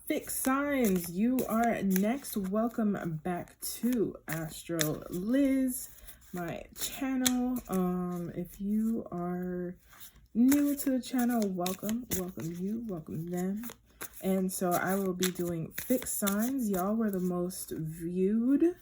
Fixed signs, you are next. Welcome back to Astrolyszics, my channel. If you are new to the channel, welcome you, welcome them. And so I will be doing fixed signs. Y'all were the most viewed.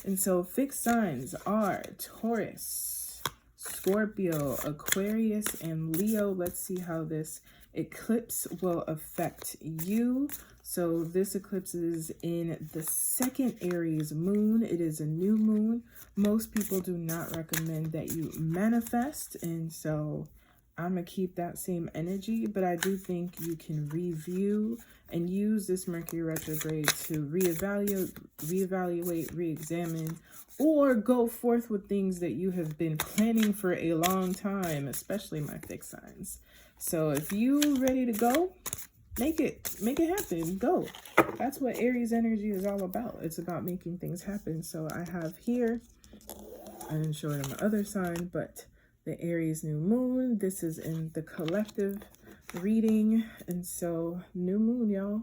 And so fixed signs are Taurus, Scorpio, Aquarius, and Leo. Let's see how this eclipse will affect you. So this eclipse is in the second Aries moon. It is a new moon. Most people do not recommend that you manifest. And so I'm going to keep that same energy, but I do think you can review and use this Mercury retrograde to reevaluate, re-examine, or go forth with things that you have been planning for a long time, especially my fixed signs. So if you ready to go, make it happen. Go. That's what Aries energy is all about. It's about making things happen. So I have here, I didn't show it on the other sign, but the Aries new moon. This is in the collective reading. And so new moon, y'all.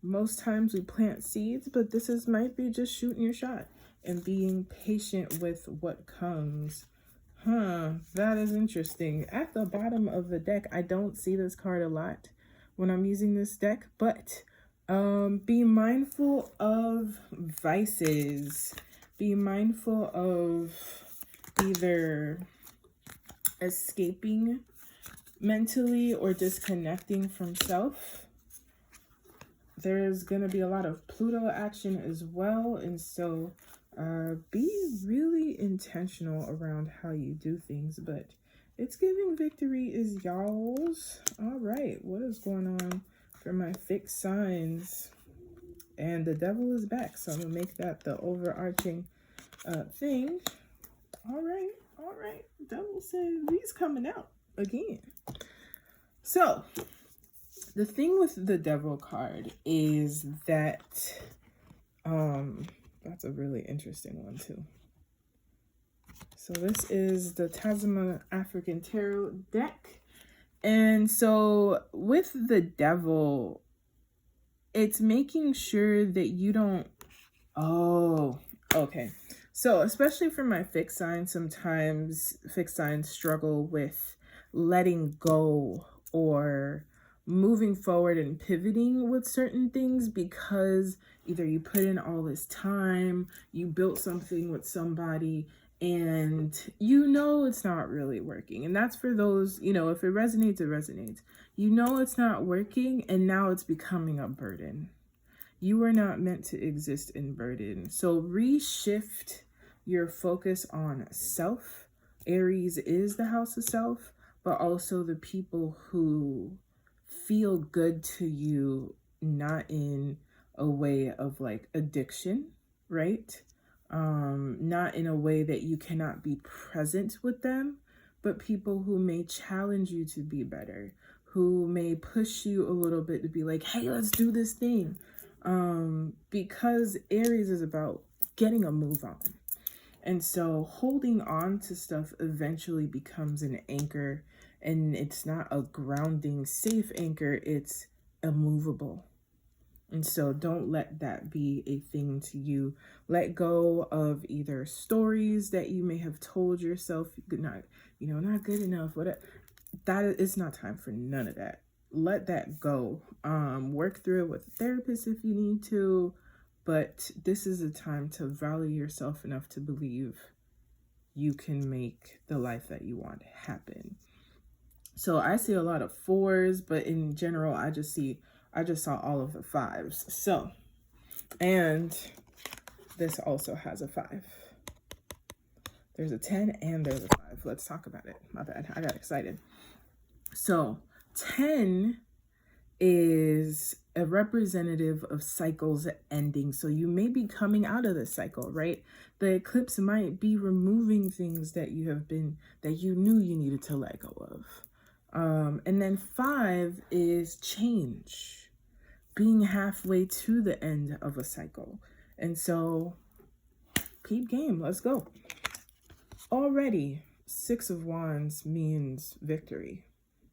Most times we plant seeds, but this might be just shooting your shot and being patient with what comes. That is interesting. At the bottom of the deck, I don't see this card a lot when I'm using this deck, but be mindful of vices. Be mindful of either escaping mentally or disconnecting from self. There's going to be a lot of Pluto action as well. And so be really intentional around how you do things. But it's giving victory is y'all's. All right. What is going on for my fixed signs? And the devil is back. So I'm going to make that the overarching thing. All right. Devil says he's coming out again. So the thing with the devil card is that that's a really interesting one too. So this is the Tasman African Tarot deck. And so with the devil, it's making sure that you don't, okay. So especially for my fixed signs, sometimes fixed signs struggle with letting go or moving forward and pivoting with certain things because either you put in all this time, you built something with somebody, and you know it's not really working. And that's for those, you know, if it resonates, it resonates. You know it's not working, and now it's becoming a burden. You are not meant to exist in burden. So reshift your focus on self. Aries is the house of self, but also the people who feel good to you, not in a way of like addiction, right? Not in a way that you cannot be present with them, but people who may challenge you to be better, who may push you a little bit to be like, hey, let's do this thing. Because Aries is about getting a move on. And so holding on to stuff eventually becomes an anchor, and it's not a grounding, safe anchor, it's immovable. And so don't let that be a thing to you. Let go of either stories that you may have told yourself, not good enough, whatever. It's not time for none of that. Let that go. Work through it with a therapist if you need to. But this is a time to value yourself enough to believe you can make the life that you want happen. So I see a lot of 4s, but in general, I just saw all of the 5s. So, and this also has a 5. There's a 10 and there's a 5. Let's talk about it. My bad. I got excited. So 10 is a representative of cycles ending. So you may be coming out of this cycle, right? The eclipse might be removing things that you knew you needed to let go of. And then 5 is change, being halfway to the end of a cycle. And so peep game, let's go. Already 6 of Wands means victory.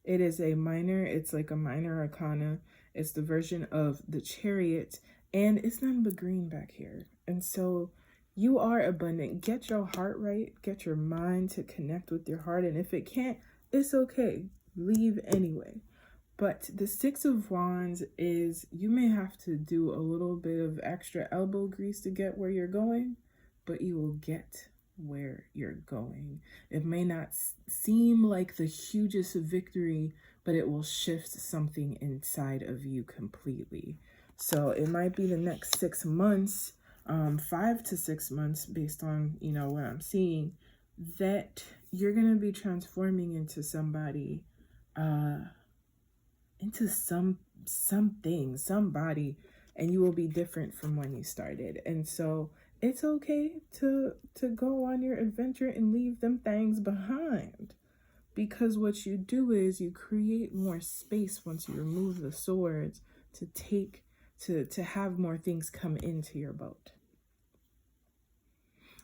It is a minor, it's like a minor arcana. It's the version of the Chariot, and it's nothing but green back here. And so you are abundant. Get your heart right, get your mind to connect with your heart. And if it can't, it's okay. Leave anyway. But the Six of Wands is, you may have to do a little bit of extra elbow grease to get where you're going, but you will get where you're going. It may not seem like the hugest victory, but it will shift something inside of you completely. So it might be the next 6 months, 5 to 6 months, based on, you know, what I'm seeing, that you're going to be transforming into somebody, into something, somebody, and you will be different from when you started. And so it's okay to go on your adventure and leave them things behind, because what you do is you create more space once you remove the swords to take to have more things come into your boat.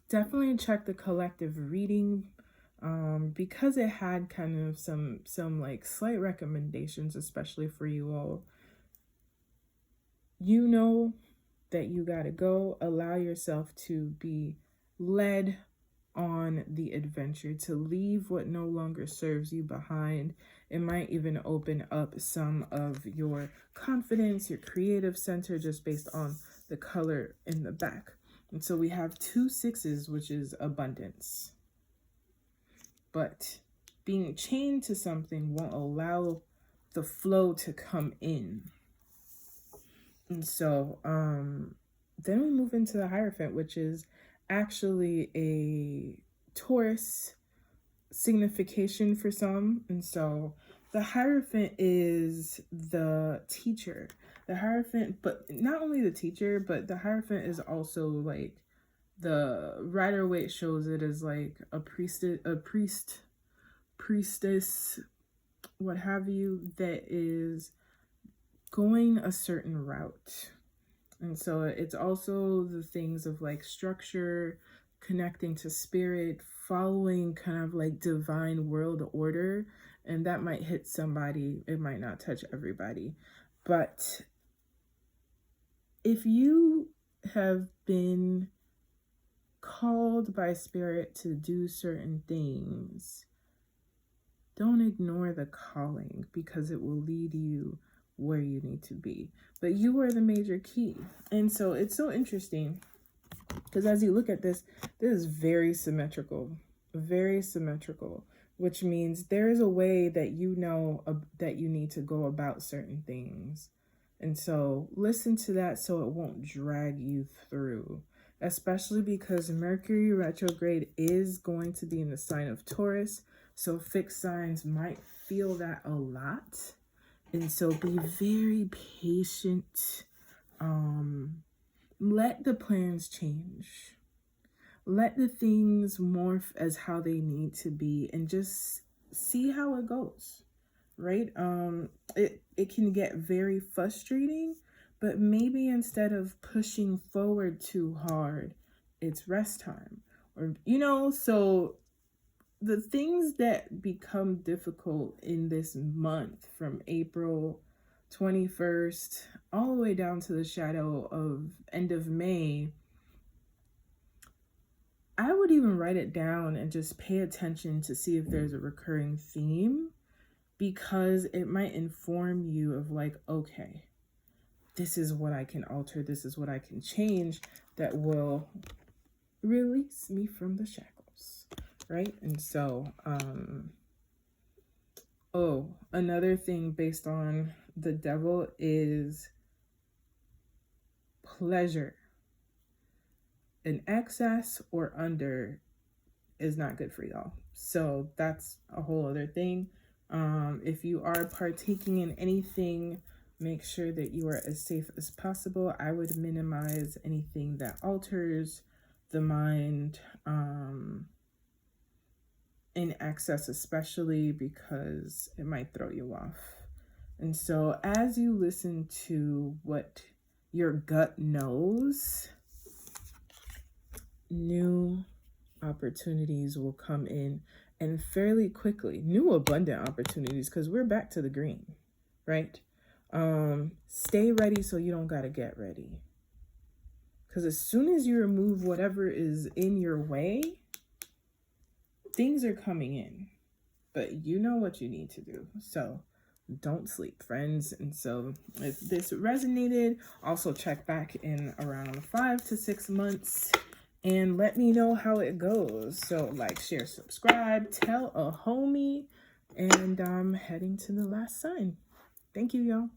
Definitely check the collective reading, because it had kind of some like slight recommendations, especially for you all. You know that you gotta go. Allow yourself to be led on the adventure, to leave what no longer serves you behind. It might even open up some of your confidence, your creative center, just based on the color in the back. And so we have 2 sixes, which is abundance. But being chained to something won't allow the flow to come in. And so then we move into the Hierophant, which is actually a Taurus signification for some. And so the Hierophant is the teacher. The Hierophant, but not only the teacher, but the Hierophant is also like, the Rider-Waite shows it as like a priestess, what have you, that is going a certain route. And so it's also the things of like structure, connecting to spirit, following kind of like divine world order. And that might hit somebody, it might not touch everybody. But if you have been called by spirit to do certain things, don't ignore the calling, because it will lead you where you need to be. But you are the major key. And so it's so interesting, because as you look at this, this is very symmetrical, which means there is a way that you know that you need to go about certain things. And so listen to that so it won't drag you through, especially because Mercury retrograde is going to be in the sign of Taurus. So fixed signs might feel that a lot. And so be very patient. Let the plans change. Let the things morph as how they need to be, and just see how it goes, right? It can get very frustrating, but maybe instead of pushing forward too hard, it's rest time. Or, you know, so the things that become difficult in this month, from April 21st all the way down to the shadow of end of May, I would even write it down and just pay attention to see if there's a recurring theme, because it might inform you of like, okay, this is what I can alter, this is what I can change that will release me from the shackles, right? And so, another thing based on the devil is pleasure. An excess or under is not good for y'all. So that's a whole other thing. If you are partaking in anything, make sure that you are as safe as possible. I would minimize anything that alters the mind, in excess especially, because it might throw you off. And so as you listen to what your gut knows, new opportunities will come in and fairly quickly. New abundant opportunities, because we're back to the green, right? Stay ready so you don't got to get ready. Because as soon as you remove whatever is in your way, things are coming in. But you know what you need to do. So don't sleep, friends. And so if this resonated, also check back in around 5 to 6 months and let me know how it goes. So like, share, subscribe, tell a homie, and I'm heading to the last sign. Thank you, y'all.